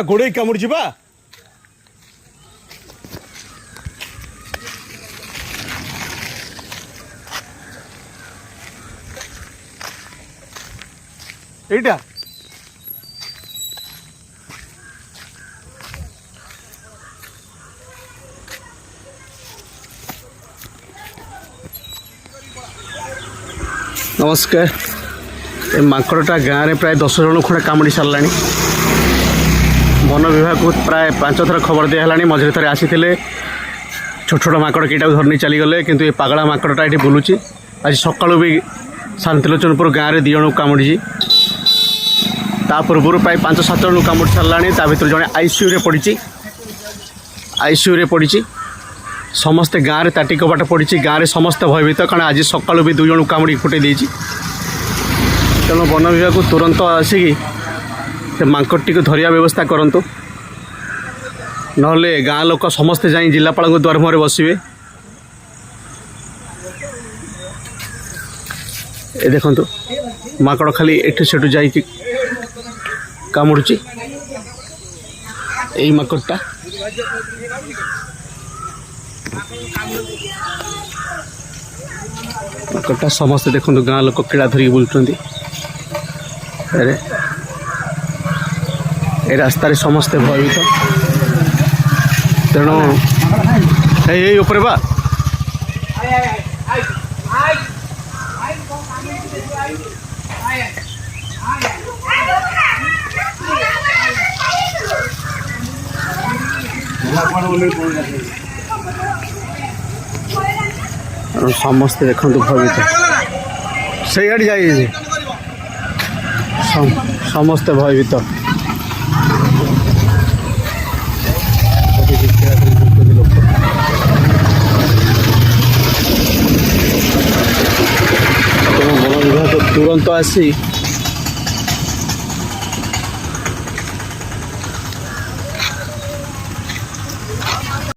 ଗୋଡ଼େଇ କାମୁଡ଼ି ଯିବା। এইটা नमस्कार ए माकड़टा गाँव में प्राय 10 जन खड़े कामुड़ी सारा वन विभाग को प्राय 5 थर खबर दिया मझे थे आसी छोट छोट माकड़ कईटा धरनी चलीगले किंतु ये पागला माकड़टा ये बुलूची आज सकालू भी शांतिलोचनपुर गाँव में 2 जन कामुड़ी ता पूर्व प्राय 5-7 जन कामुड़ी सारा ता भर जड़े आईसीयू पड़ी समस्ते गाँव में ताटी कबाट पड़ी गाँव में समस्ते भयभीत कारण आज सकालू भी 2 जन कामुड़ी फुटे तेणु वन विभाग को तुरंत आसिकी से मांकड़टी को धरिया व्यवस्था करंतु नहले गाँ लोक समस्ते जाई जिलापाल द्वार मुहर बसवे। ए देखंतु माकड़ खाली एठू सेठू जाई कामुड़ुची एई माकड़टा माकड़टा समस्ते देखंतु गाँ लोक किड़ा धरिक बुलुचंदी। अरे ए रास्ता समस्ते भयभीत तेणु उपरे बा समस्ते देखो भयभीत से आड़ जा समस्ते भयभीत वन विभाग तुरंत आसी